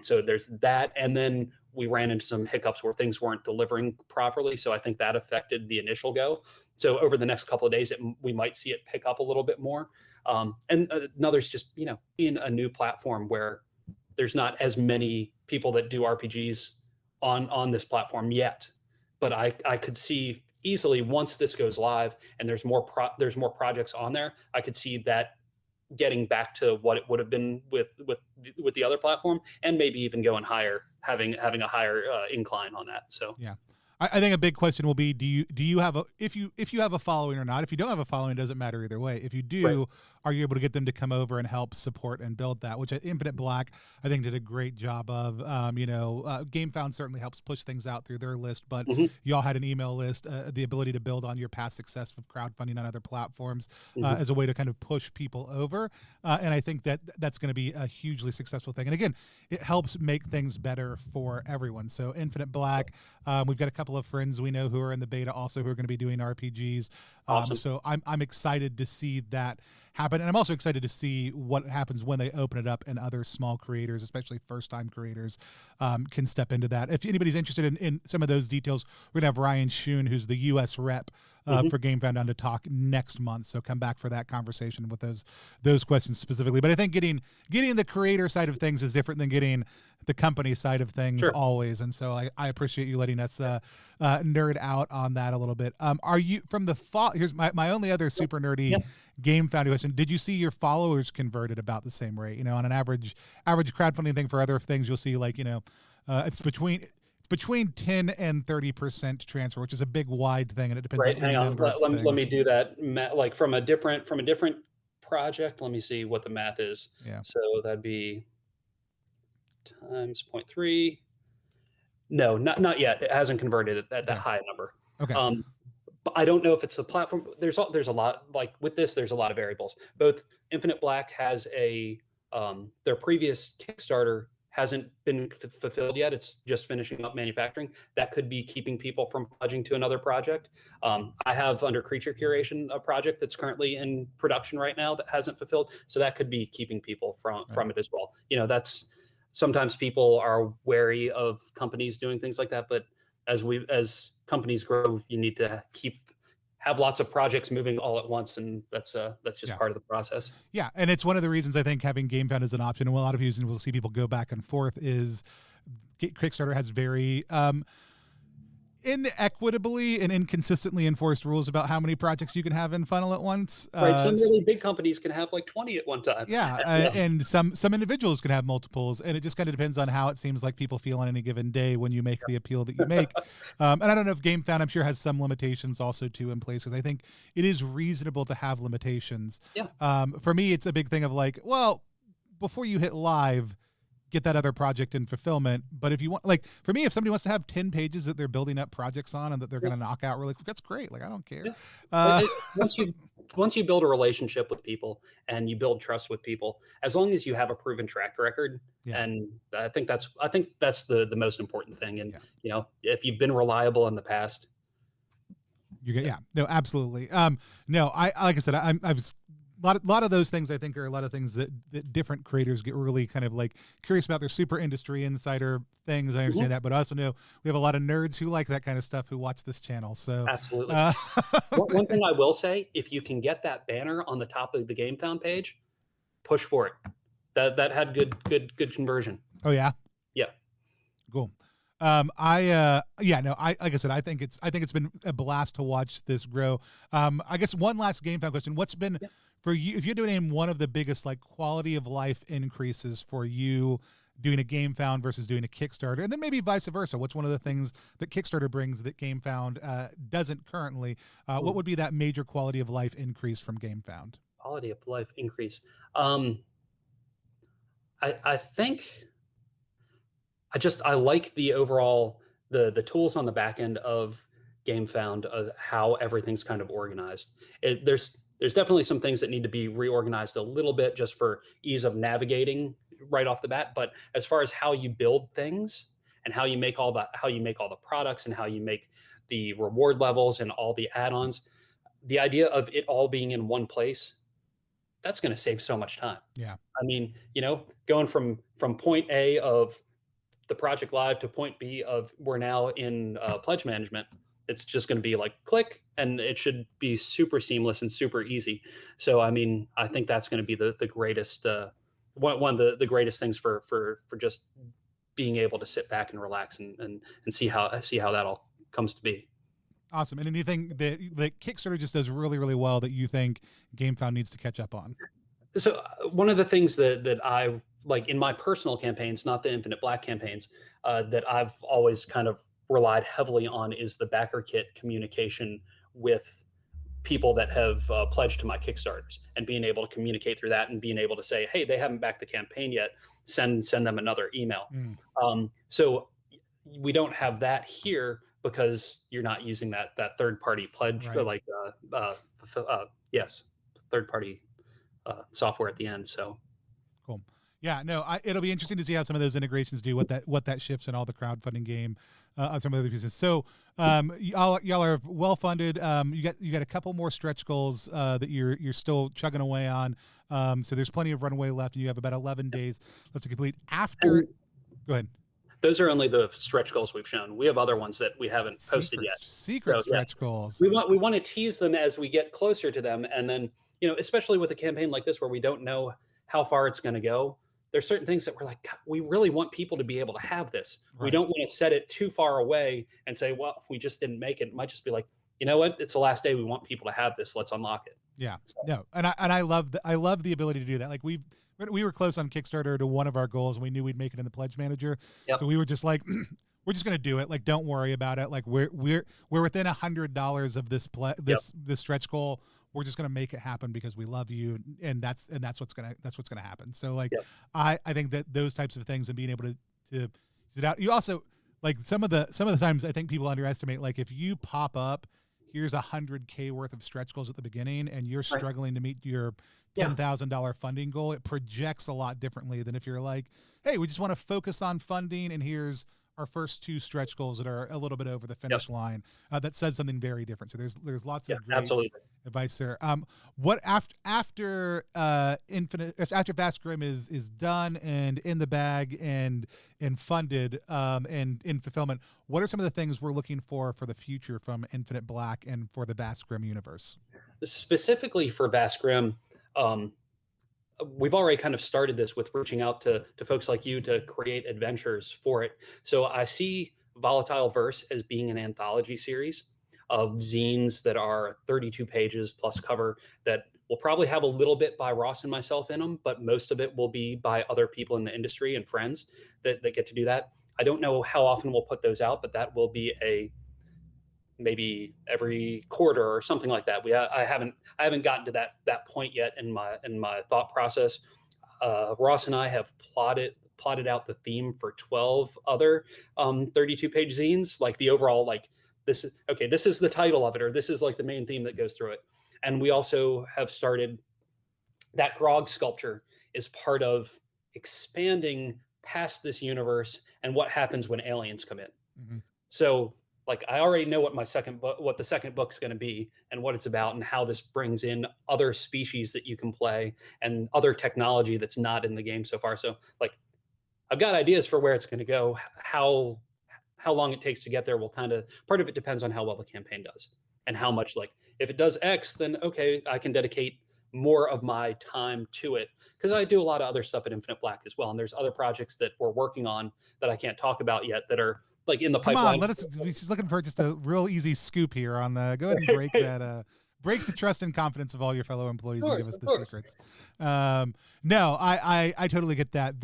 So there's that, and then we ran into some hiccups where things weren't delivering properly. So I think that affected the initial go. So over the next couple of days, we might see it pick up a little bit more. And another's just being a new platform where there's not as many people that do RPGs on this platform yet. But I could see easily, once this goes live and there's more projects on there, I could see that getting back to what it would have been with the other platform, and maybe even going higher, having a higher incline on that. So yeah. I think a big question will be, do you have if you have a following or not? If you don't have a following, it doesn't matter either way. If you do, right. Are you able to get them to come over and help support and build that? Which Infinite Black, I think, did a great job of. Gamefound certainly helps push things out through their list, but Mm-hmm. y'all had an email list, the ability to build on your past success with crowdfunding on other platforms Mm-hmm. as a way to kind of push people over. And I think that's going to be a hugely successful thing. And again, it helps make things better for everyone. So Infinite Black, we've got a couple of friends we know who are in the beta also who are going to be doing RPGs. Awesome. So I'm excited to see that happen. And I'm also excited to see what happens when they open it up and other small creators, especially first-time creators, can step into that. If anybody's interested in some of those details, we're going to have Ryan Schoon, who's the U.S. rep for Gamefound, on to talk next month. So come back for that conversation with those questions specifically. But I think getting the creator side of things is different than getting the company side of things Sure. always. And so I appreciate you letting us nerd out on that a little bit. Are you from the here's my only other super nerdy Gamefound question. Did you see your followers converted about the same rate? On an average crowdfunding thing for other things, you'll see it's between 10 and 30% transfer, which is a big wide thing, and it depends Right. on Hang any on. number of Let me things. do that. Like from a different project. Let me see what the math is. Yeah. So that'd be times 0.3. No, not yet. It hasn't converted at that Okay. high number. Okay. But I don't know if it's the platform. There's a lot, like with this. There's a lot of variables. Both Infinite Black has their previous Kickstarter hasn't been fulfilled yet. It's just finishing up manufacturing. That could be keeping people from pledging to another project. I have under Creature Curation a project that's currently in production right now that hasn't fulfilled. So that could be keeping people from it as well. That's sometimes people are wary of companies doing things like that, but as companies grow, you need to have lots of projects moving all at once, and that's just part of the process. Yeah, and it's one of the reasons I think having Gamefound as an option, and a lot of reasons we'll see people go back and forth, is Kickstarter has very inequitably and inconsistently enforced rules about how many projects you can have in funnel at once. Right. Some really big companies can have like 20 at one time. Yeah, and some individuals can have multiples, and it just kind of depends on how it seems like people feel on any given day when you make the appeal that you make. And I don't know if Gamefound, I'm sure, has some limitations also too in place, because I think it is reasonable to have limitations. Yeah. For me, it's a big thing of like, well, before you hit live, get that other project in fulfillment. But if you want, like for me, if somebody wants to have 10 pages that they're building up projects on and that they're going to knock out really quick, that's great. Like, I don't care. Yeah. Once you build a relationship with people and you build trust with people, as long as you have a proven track record, and I think that's the most important thing. And if you've been reliable in the past, no, absolutely. No, I like I said, I've lot of those things I think are a lot of things that different creators get really kind of like curious about. Their super industry insider things. I understand that, but I also know we have a lot of nerds who like that kind of stuff who watch this channel. So absolutely. One thing I will say, if you can get that banner on the top of the Gamefound page, push for it. That had good conversion. Oh yeah. Yeah. Cool. Like I said, I think it's been a blast to watch this grow. I guess one last Gamefound question. What's been for you, if you had to name one of the biggest like quality of life increases for you doing a Gamefound versus doing a Kickstarter, and then maybe vice versa? What's one of the things that Kickstarter brings that Gamefound doesn't currently? What would be that major quality of life increase from Gamefound? Quality of life increase. I think I like the overall the tools on the back end of Gamefound, how everything's kind of organized. There's definitely some things that need to be reorganized a little bit just for ease of navigating right off the bat. But as far as how you build things and how you make all the products and how you make the reward levels and all the add-ons, the idea of it all being in one place that's going to save so much time. Yeah. I mean, going from point A of the project live to point B of we're now in pledge management. It's just going to be like click, and it should be super seamless and super easy. So, I mean, I think that's going to be the greatest one of the greatest things for just being able to sit back and relax and see how that all comes to be. Awesome. And anything that Kickstarter just does really, really well that you think Gamefound needs to catch up on? So one of the things that I like in my personal campaigns, not the Infinite Black campaigns, that I've always kind of relied heavily on is the backer kit communication with people that have pledged to my Kickstarters, and being able to communicate through that and being able to say, hey, they haven't backed the campaign yet, send them another email. So we don't have that here because you're not using that third party pledge, Right. like yes, third party software at the end. So Cool. Yeah, no, it'll be interesting to see how some of those integrations do, what that shifts in all the crowdfunding game on some of the other pieces. So y'all are well funded. You got a couple more stretch goals that you're still chugging away on. So there's plenty of runway left, and you have about 11 days left to complete. Go ahead. Those are only the stretch goals we've shown. We have other ones that we haven't posted yet. Secret stretch goals. We want to tease them as we get closer to them, and then especially with a campaign like this where we don't know how far it's going to go. There's certain things that we're like, God, we really want people to be able to have this. Right. We don't want to set it too far away and say, well, we just didn't make it. It might just be like, you know what? It's the last day. We want people to have this. Let's unlock it. Yeah. So. No. And I love the ability to do that. Like we were close on Kickstarter to one of our goals, and we knew we'd make it in the pledge manager. Yep. So we were just like, we're just going to do it. Like, don't worry about it. Like we're within $100 of this stretch goal. We're just going to make it happen because we love you. And that's what's going to happen. So like, I think that those types of things and being able to sit out, you also like some of the times I think people underestimate, like if you pop up, here's $100K worth of stretch goals at the beginning and you're struggling to meet your $10,000 funding goal, it projects a lot differently than if you're like, hey, we just want to focus on funding and here's our first two stretch goals that are a little bit over the finish line. That says something very different. So there's lots of great advice there. What after Vast Grimm is done and in the bag and funded and in fulfillment, what are some of the things we're looking for the future from Infinite Black and for the Vast Grimm universe? Specifically for Vast Grimm, we've already kind of started this with reaching out to folks like you to create adventures for it. So I see Volatile Verse as being an anthology series of zines that are 32 pages plus cover that will probably have a little bit by Ross and myself in them, but most of it will be by other people in the industry and friends that get to do that. I don't know how often we'll put those out, but that will be maybe every quarter or something like that. I haven't gotten to that point yet in my thought process. Ross and I have plotted out the theme for 12 other 32-page zines, like the overall, like this is the title of it, or this is like the main theme that goes through it. And we also have started that Grog sculpture is part of expanding past this universe and what happens when aliens come in. Mm-hmm. So like I already know what the second book's going to be and what it's about and how this brings in other species that you can play and other technology that's not in the game so far. So like I've got ideas for where it's going to go. How long it takes to get there will part of it depends on how well the campaign does and how much, like if it does X, then okay, I can dedicate more of my time to it because I do a lot of other stuff at Infinite Black as well. And there's other projects that we're working on that I can't talk about yet that are like in the pipeline. Come on, we're looking for just a real easy scoop here on the, go ahead and break that, break the trust and confidence of all your fellow employees and give us the secrets. No, I totally get that.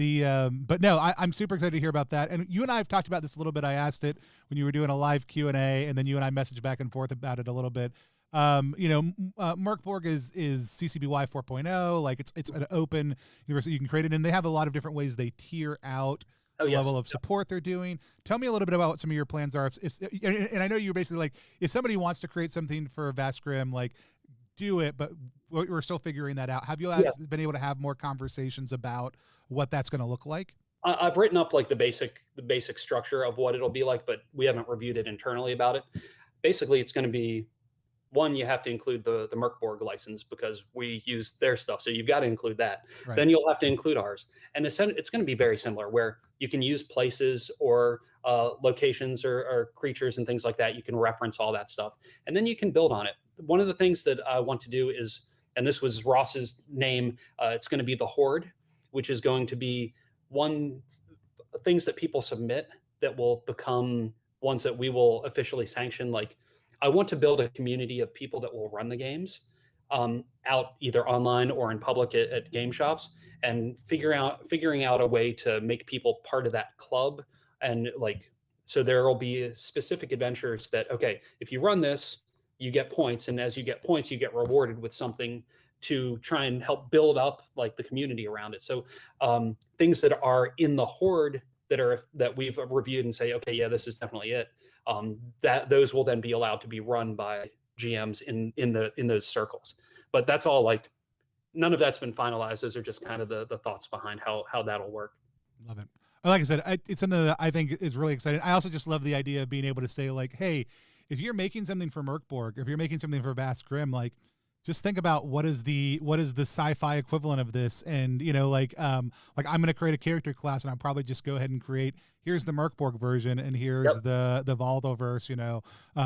But no, I'm super excited to hear about that. And you and I have talked about this a little bit. I asked it when you were doing a live Q&A, and then you and I messaged back and forth about it a little bit. Merkborg is CCBY 4.0. Like it's an open universe that you can create it, and they have a lot of different ways they tier out the level of support they're doing. Tell me a little bit about what some of your plans are. And I know you're basically like, if somebody wants to create something for Vast Grimm, like do it, but we're still figuring that out. Have you guys been able to have more conversations about what that's going to look like? I've written up like the basic structure of what it'll be like, but we haven't reviewed it internally about it. Basically, it's going to be one, you have to include the Merkborg license because we use their stuff. So you've got to include that. Right. Then you'll have to include ours. And it's going to be very similar where you can use places or locations or creatures and things like that. You can reference all that stuff. And then you can build on it. One of the things that I want to do is, and this was Ross's name, it's going to be the Horde, which is going to be things that people submit that will become ones that we will officially sanction. Like, I want to build a community of people that will run the games out either online or in public at game shops, and figuring out a way to make people part of that club. And like, so there will be specific adventures that, okay, if you run this, you get points. And as you get points, you get rewarded with something to try and help build up like the community around it. So things that are in the Horde that we've reviewed and say, okay, yeah, this is definitely it. That those will then be allowed to be run by GMs in those circles. But that's all, like, none of that's been finalized. Those are just kind of the thoughts behind how that'll work. Love it. Like I said, it's something that I think is really exciting. I also just love the idea of being able to say, like, hey, if you're making something for Merkborg, if you're making something for Vast Grimm, like, just think about what is the sci-fi equivalent of this. And, like I'm going to create a character class, and I'll probably just go ahead and create, here's the Merkborg version, and here's the Valdoverse,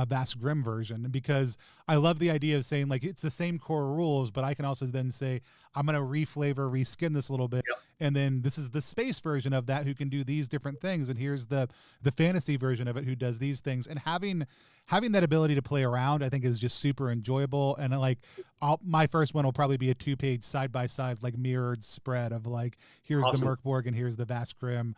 Vast Grimm version, because I love the idea of saying, like, it's the same core rules, but I can also then say, I'm going to reflavor, reskin this a little bit. And then this is the space version of that who can do these different things. And here's the fantasy version of it who does these things. And having that ability to play around, I think, is just super enjoyable. And like, my first one will probably be a 2-page side-by-side, like, mirrored spread of, like, here's the Merkborg and here's the Vast Grimm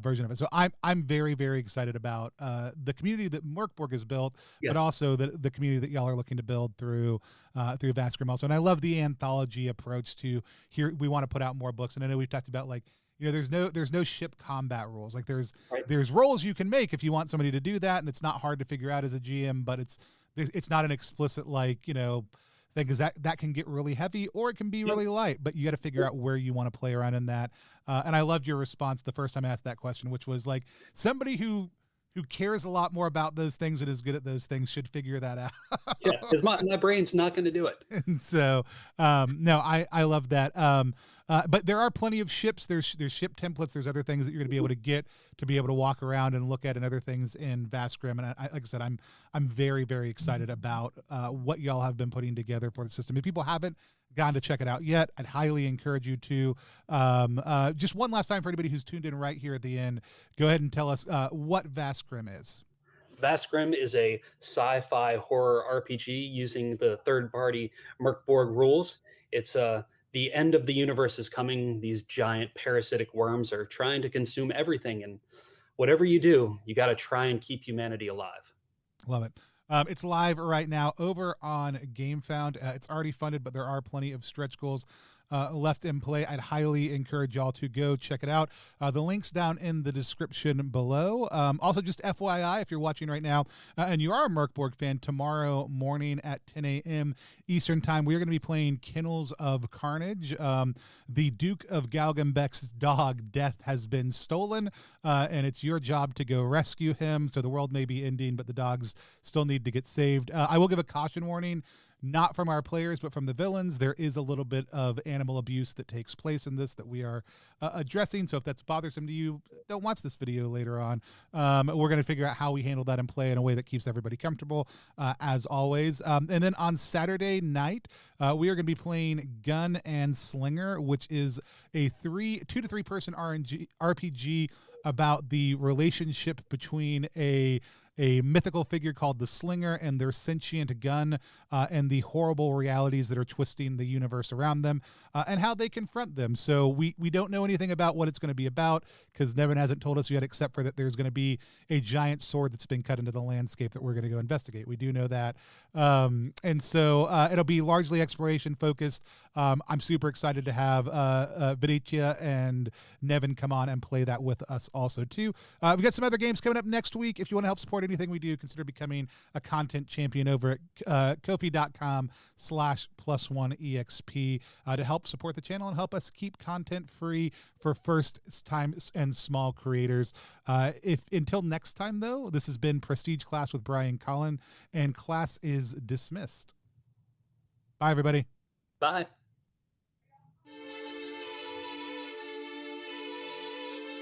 version of it. So I'm very, very excited about the community that Merkborg has built, but also the community that y'all are looking to build through Vast Grimm also. And I love the anthology approach to here. We want to put out more books, and I know we've talked about, like, there's no ship combat rules. Like, there's roles you can make if you want somebody to do that, and it's not hard to figure out as a GM, but it's not an explicit, like, thing, because that can get really heavy or it can be really light, but you got to figure out where you want to play around in that. And I loved your response the first time I asked that question, which was like, somebody who cares a lot more about those things and is good at those things should figure that out. Yeah, because my brain's not going to do it. And so, no, I love that. But there are plenty of ships. There's ship templates. There's other things that you're going to be able to get to be able to walk around and look at, and other things in Vast Grimm. And like I said, I'm very, very excited about what y'all have been putting together for the system. If people haven't gone to check it out yet, I'd highly encourage you to. Just one last time for anybody who's tuned in right here at the end, go ahead and tell us what Vast Grimm is. Vast Grimm is a sci-fi horror RPG using the third-party Merkborg rules. It's the end of the universe is coming. These giant parasitic worms are trying to consume everything, and whatever you do, you got to try and keep humanity alive. Love it. It's live right now over on Gamefound. It's already funded, but there are plenty of stretch goals left in play. I'd highly encourage y'all to go check it out. The link's down in the description below. Also, just FYI, if you're watching right now and you are a Merkborg fan, tomorrow morning at 10 a.m. Eastern time, we are going to be playing Kennels of Carnage. The Duke of Galgenbeck's dog, Death, has been stolen, and it's your job to go rescue him. So the world may be ending, but the dogs still need to get saved. I will give a caution warning. Not from our players, but from the villains. There is a little bit of animal abuse that takes place in this that we are addressing. So if that's bothersome to you, don't watch this video later on. We're going to figure out how we handle that and play in a way that keeps everybody comfortable, as always. And then on Saturday night, we are going to be playing Gun and Slinger, which is a 2 to 3 person RPG about the relationship between a mythical figure called the Slinger and their sentient gun, and the horrible realities that are twisting the universe around them, and how they confront them. So we don't know anything about what it's going to be about, because Nevin hasn't told us yet, except for that there's going to be a giant sword that's been cut into the landscape that we're going to go investigate. We do know that. And so it'll be largely exploration focused. I'm super excited to have Venetia and Nevin come on and play that with us also too. We've got some other games coming up next week. If you want to help support any anything we do, consider becoming a content champion over at kofi.com/+1exp to help support the channel and help us keep content free for first time and small creators. If until next time, though, this has been Prestige Class with Brian Colin, and class is dismissed. Bye, everybody. Bye.